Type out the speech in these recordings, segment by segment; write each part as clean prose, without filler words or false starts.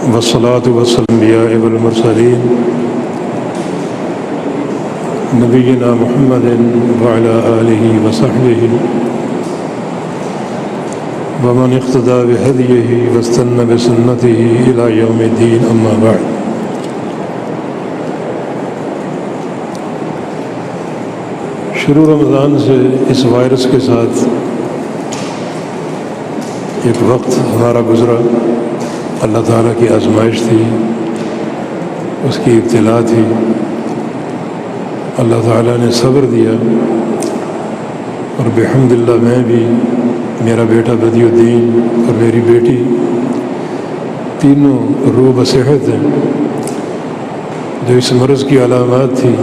والصلاة والسلام على الأنبياء والمرسلين نبينا محمد وعلى آله وصحبه ومن اقتدى بهديه واستنى بسنته إلى يوم الدين أما بعد. شروع رمضان سے اس وائرس کے ساتھ ایک وقت ہمارا گزرا، اللہ تعالیٰ کی آزمائش تھی، اس کی ابتلا تھی. اللہ تعالیٰ نے صبر دیا اور بحمد اللہ میں بھی، میرا بیٹا بدی الدین اور میری بیٹی تینوں روح بصحت ہیں. جو اس مرض کی علامات تھی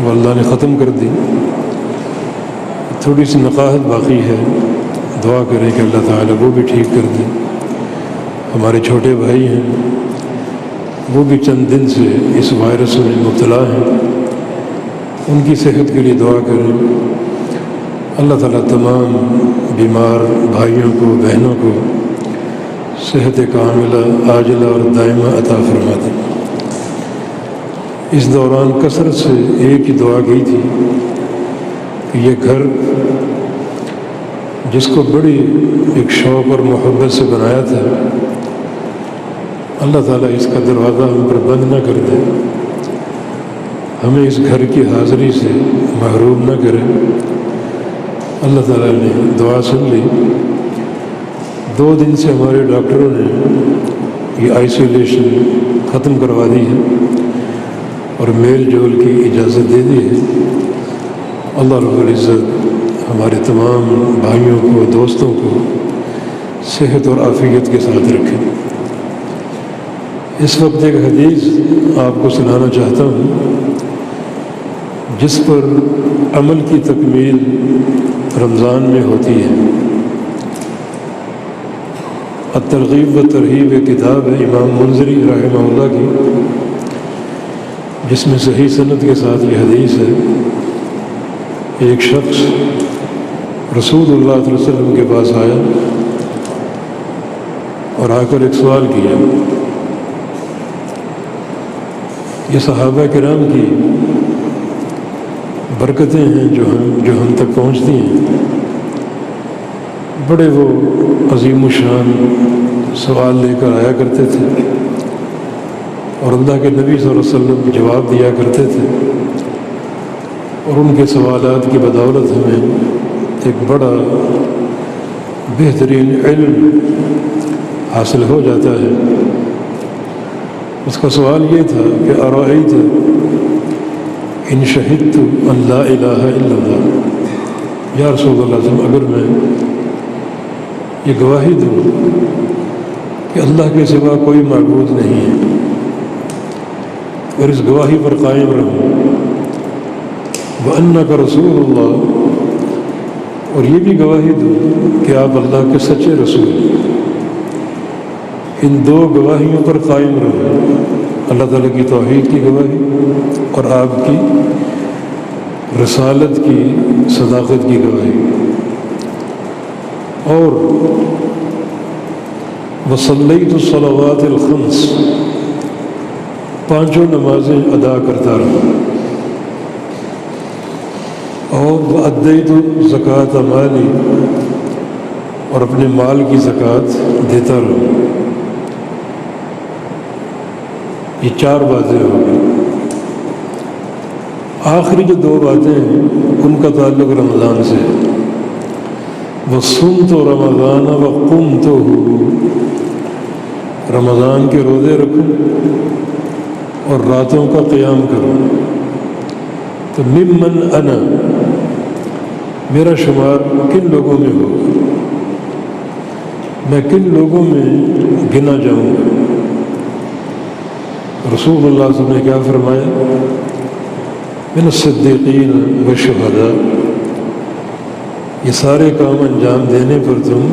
وہ اللہ نے ختم کر دی. تھوڑی سی نقاہت باقی ہے، دعا کریں کہ اللہ تعالیٰ وہ بھی ٹھیک کر دے. ہمارے چھوٹے بھائی ہیں، وہ بھی چند دن سے اس وائرس میں مبتلا ہیں، ان کی صحت کے لیے دعا کریں. اللہ تعالیٰ تمام بیمار بھائیوں کو، بہنوں کو صحت کاملہ عاجلہ اور دائمہ عطا فرما دیں. اس دوران کثرت سے ایک ہی دعا کی تھی کہ یہ گھر جس کو بڑی ایک شوق اور محبت سے بنایا تھا، اللہ تعالیٰ اس کا دروازہ ہم پر بند نہ کر دے، ہمیں اس گھر کی حاضری سے محروم نہ کرے. اللہ تعالیٰ نے دعا سن لی. 2 دن سے ہمارے ڈاکٹروں نے یہ آئسولیشن ختم کروا دی ہے اور میل جول کی اجازت دے دی ہے. اللہ رب العزت ہمارے تمام بھائیوں کو، دوستوں کو صحت اور عافیت کے ساتھ رکھے. اس وقت ایک حدیث آپ کو سنانا چاہتا ہوں جس پر عمل کی تکمیل رمضان میں ہوتی ہے. الترغیب و ترہیب ایک کتاب ہے امام منذری رحمہ اللہ کی، جس میں صحیح سند کے ساتھ یہ حدیث ہے. ایک شخص رسول اللہ صلی اللہ علیہ وسلم کے پاس آیا اور آ کر ایک سوال کیا. یہ صحابہ کرام کی برکتیں ہیں جو ہم تک پہنچتی ہیں. بڑے وہ عظیم الشان سوال لے کر آیا کرتے تھے اور اللہ کے نبی صلی اللہ علیہ وسلم جواب دیا کرتے تھے، اور ان کے سوالات کی بدولت ہمیں ایک بڑا بہترین علم حاصل ہو جاتا ہے. اس کا سوال یہ تھا کہ ارأیت ان شہدت ان لا الہ الا اللہ، یا رسول اللہ صلی اللہ علیہ وسلم اگر میں یہ گواہی دوں کہ اللہ کے سوا کوئی معبود نہیں ہے اور اس گواہی پر قائم رہوں، وَأَنَّكَ رَسُولُ اللَّهِ، اور یہ بھی گواہی دوں کہ آپ اللہ کے سچے رسول ہیں. ان 2 گواہیوں پر قائم رہوں، اللہ تعالیٰ کی توحید کی گواہی اور آپ کی رسالت کی صداقت کی گواہی. اور وصلیت الصلوات الخمس، 5 نمازیں ادا کرتا رہا. اور وأدیت زکوٰۃ مالی، اور اپنے مال کی زکوٰۃ دیتا رہا. یہ 4 باتیں ہو گئی. آخری جو 2 باتیں ہیں ان کا تعلق رمضان سے ہے. وصمت رمضان وقمتہ، رمضان کے روزے رکھوں اور راتوں کا قیام کروں. تو ممن انا، میرا شمار کن لوگوں میں ہوگا، میں کن لوگوں میں گنا جاؤں گا. رسول اللہ صلی اللہ علیہ وسلم نے کیا فرمایا؟ من الصدیقین والشہداء، یہ سارے کام انجام دینے پر تم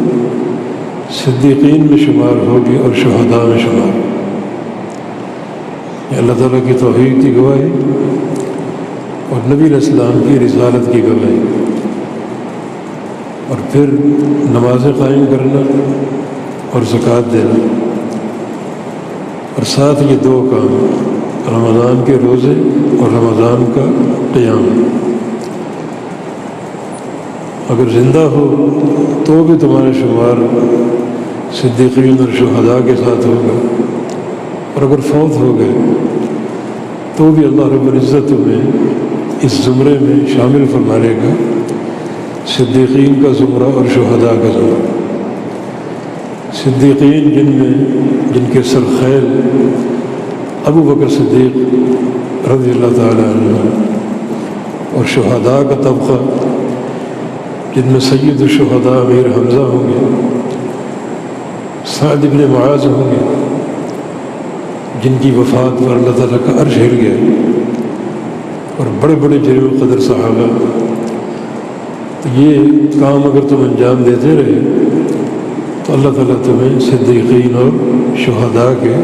صدیقین میں شمار ہوگی اور شہداء میں شمار. یہ اللہ تعالیٰ کی توحید کی گواہی اور نبی علیہ السلام کی رسالت کی گواہی. اور پھر نمازیں قائم کرنا اور زکوٰۃ دینا. اور ساتھ یہ دو کام، رمضان کے روزے اور رمضان کا قیام، اگر زندہ ہو تو بھی تمہارا شمار صدیقین اور شہداء کے ساتھ ہوگا، اور اگر فوت ہو گئے تو بھی اللہ رب العزت تمہیں اس زمرے میں شامل فرما لے گا، صدیقین کا زمرہ اور شہداء کا زمرہ۔ صدیقین جن کے سرخیل ابو بکر صدیق رضی اللہ تعالیٰ عنہ، اور شہداء کا طبقہ جن میں سید الشہداء امیر حمزہ ہوں گے، سعد بن معاذ ہوں گے، جن کی وفات پر اللہ تعالیٰ کا عرش ہل گیا، اور بڑے بڑے جلیل القدر صحابہ۔ تو یہ کام اگر تم انجام دیتے رہے تو اللہ تعالیٰ تمہیں صدیقین اور شہداء کے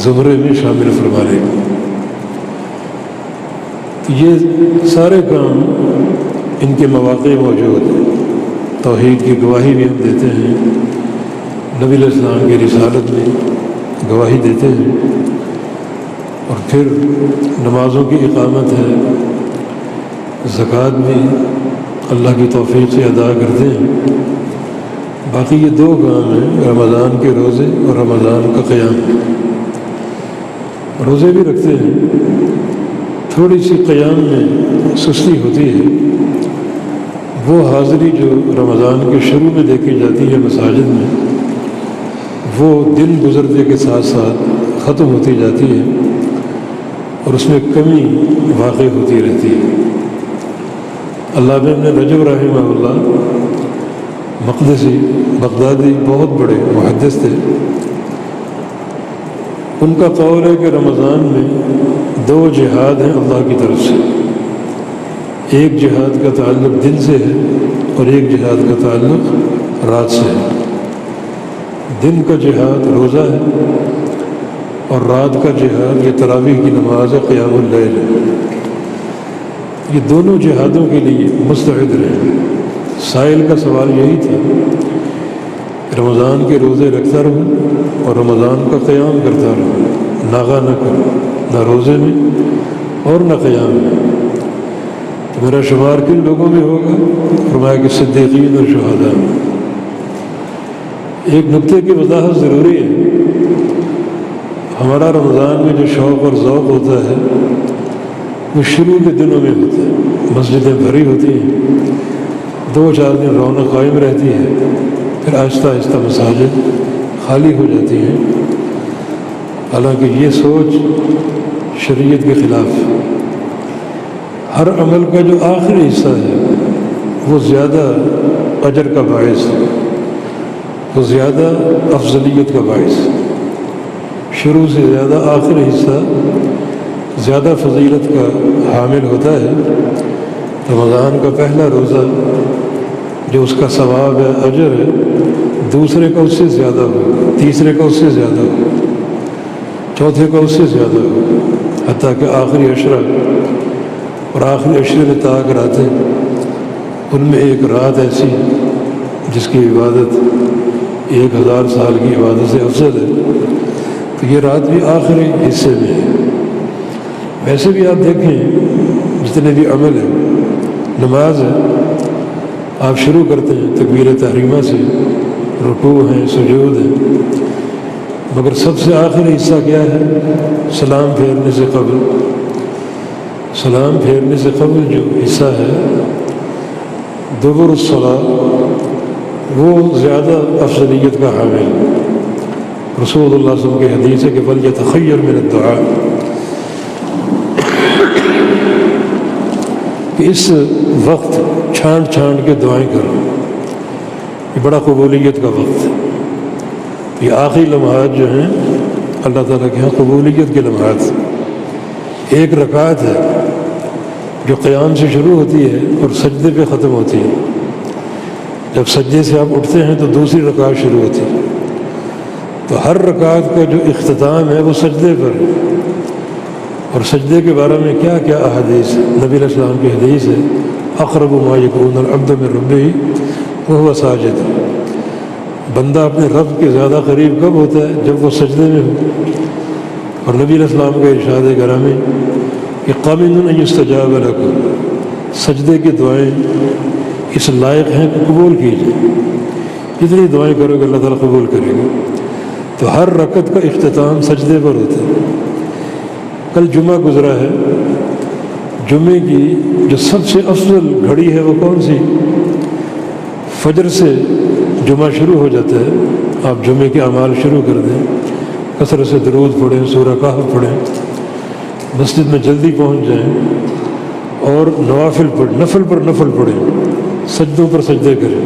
زمرے میں شامل فرما لے گا۔ تو یہ سارے کام ان کے مواقع موجود ہیں۔ توحید کی گواہی بھی ہم دیتے ہیں، نبی علیہ السلام کی رسالت میں گواہی دیتے ہیں، اور پھر نمازوں کی اقامت ہے، زکوٰۃ بھی اللہ کی توفیق سے ادا کرتے ہیں۔ باقی یہ دو کام ہیں، رمضان کے روزے اور رمضان کا قیام۔ روزے بھی رکھتے ہیں، تھوڑی سی قیام میں سستی ہوتی ہے، وہ حاضری جو رمضان کے شروع میں دیکھی جاتی ہے مساجد میں، وہ دن گزرنے کے ساتھ ساتھ ختم ہوتی جاتی ہے، اور اس میں کمی واقع ہوتی رہتی ہے۔ علامہ ابن رجب رحمہ اللہ مقدسی بغدادی بہت بڑے محدث تھے، ان کا قول ہے کہ رمضان میں دو جہاد ہیں اللہ کی طرف سے، ایک جہاد کا تعلق دن سے ہے اور ایک جہاد کا تعلق رات سے ہے۔ دن کا جہاد روزہ ہے، اور رات کا جہاد یہ تراویح کی نماز ہے، قیام اللیل ہے۔ یہ دونوں جہادوں کے لیے مستعد رہیں۔ سائل کا سوال یہی تھا، رمضان کے روزے رکھتا رہوں اور رمضان کا قیام کرتا رہوں، ناغہ نہ کروں، نہ روزے میں اور نہ قیام میں، تو میرا شمار کن لوگوں میں ہوگا؟ فرمایا کہ صدیقین اور شہداء میں۔ ایک نقطے کی وضاحت ضروری ہے، ہمارا رمضان میں جو شوق اور ذوق ہوتا ہے وہ شروع کے دنوں میں ہوتا ہے، مسجدیں بھری ہوتی ہیں، 2-4 دن رونق قائم رہتی ہے، پھر آہستہ آہستہ مساجد خالی ہو جاتی ہیں۔ حالانکہ یہ سوچ شریعت کے خلاف ہے۔ ہر عمل کا جو آخری حصہ ہے وہ زیادہ اجر کا باعث ہے، وہ زیادہ افضلیت کا باعث ہے۔ شروع سے زیادہ آخری حصہ زیادہ فضیلت کا حامل ہوتا ہے۔ رمضان کا پہلا روزہ جو اس کا ثواب ہے، اجر ہے، دوسرے کا اس سے زیادہ ہو، تیسرے کا اس سے زیادہ ہو، چوتھے کا اس سے زیادہ ہو، حتیٰ کہ آخری عشرہ اور آخری عشرے میں تاک راتیں، ان میں ایک رات ایسی جس کی عبادت 1000 سال کی عبادت سے افضل ہے، تو یہ رات بھی آخری حصے میں ہے۔ ویسے بھی آپ دیکھیں جتنے بھی عمل ہیں، نماز ہے، آپ شروع کرتے ہیں تکبیر تحریمہ سے، رکوع ہیں، سجود ہیں، مگر سب سے آخری حصہ کیا ہے؟ سلام پھیرنے سے قبل۔ سلام پھیرنے سے قبل جو حصہ ہے دبر الصلاۃ، وہ زیادہ افضلیت کا حامل ہے۔ رسول اللہ صلی اللہ علیہ وسلم کی حدیث ہے کہ فَلْيَتَخَيَّرْ مِنَ الدُّعَاء، کہ اس وقت چھانٹ چھانٹ کے دعائیں کرو، یہ بڑا قبولیت کا وقت ہے۔ یہ آخری لمحات جو ہیں اللہ تعالیٰ کے ہاں قبولیت کے لمحات۔ ایک رکعت ہے جو قیام سے شروع ہوتی ہے اور سجدے پہ ختم ہوتی ہے۔ جب سجدے سے آپ اٹھتے ہیں تو دوسری رکعت شروع ہوتی ہے، تو ہر رکعت کا جو اختتام ہے وہ سجدے پر ہے۔ اور سجدے کے بارے میں کیا کیا احادیث، نبی علیہ السلام کی حدیث ہے، اقرب ما یکون العبد من ربہ وہو ساجد، بندہ اپنے رب کے زیادہ قریب کب ہوتا ہے؟ جب وہ سجدے میں ہو. اور نبی علیہ السلام کا ارشاد گرامی کہ قامن ان یستجاب لکم، سجدے کی دعائیں اس لائق ہیں کہ قبول کیجیے. جتنی دعائیں کرو گے اللہ تعالیٰ قبول کرے گا. تو ہر رکعت کا اختتام سجدے پر ہوتا ہے. کل جمعہ گزرا ہے، جمعے کی جو سب سے افضل گھڑی ہے وہ کون سی؟ فجر سے جمعہ شروع ہو جاتا ہے. آپ جمعے کے اعمال شروع کر دیں، کثرت سے درود پڑھیں، سورہ کہف پڑھیں، مسجد میں جلدی پہنچ جائیں اور نوافل پڑھیں، نفل پر نفل پڑھیں، سجدوں پر سجدے کریں.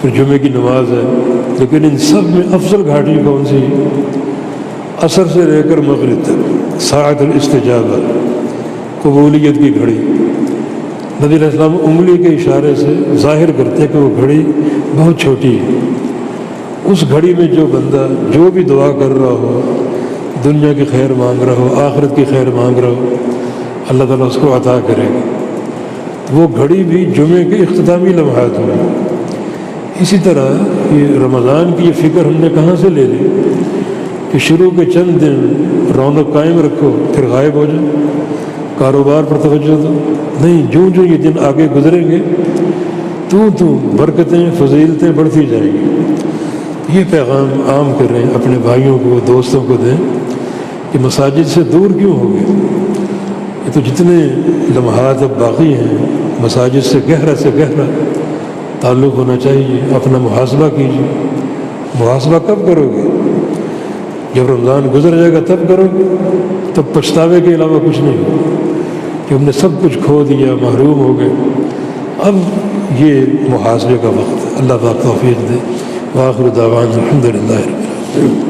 پھر جمعے کی نماز ہے. لیکن ان سب میں افضل گھاٹی کون سی؟ عصر سے لے کر مغرب تک ساعت الاستجابہ، قبولیت کی گھڑی. نبی علیہ السلام انگلی کے اشارے سے ظاہر کرتے کہ وہ گھڑی بہت چھوٹی ہے. اس گھڑی میں جو بندہ جو بھی دعا کر رہا ہو، دنیا کی خیر مانگ رہا ہو، آخرت کی خیر مانگ رہا ہو، اللہ تعالیٰ اس کو عطا کرے گا. وہ گھڑی بھی جمعے کے اختتامی لمحات میں. اسی طرح یہ رمضان کی یہ فکر ہم نے کہاں سے لے لی کہ شروع کے چند دن رونق قائم رکھو پھر غائب ہو جائے، کاروبار پر توجہ دو. نہیں، جو یہ دن آگے گزریں گے تو برکتیں فضیلتیں بڑھتی جائیں گی. یہ پیغام عام کر رہے ہیں، اپنے بھائیوں کو دوستوں کو دیں کہ مساجد سے دور کیوں ہو گئے. یہ تو جتنے لمحات اب باقی ہیں مساجد سے گہرا تعلق ہونا چاہیے. اپنا محاسبہ کیجیے. محاسبہ کب کرو گے؟ جب رمضان گزر جائے گا تب کرو گے. تب پچھتاوے کے علاوہ کچھ نہیں ہو کہ ہم نے سب کچھ کھو دیا، محروم ہو گئے. اب یہ محاسبے کا وقت ہے. اللہ پاک توفیق دے. وآخر دعوانا الحمد للہ رب العالمین.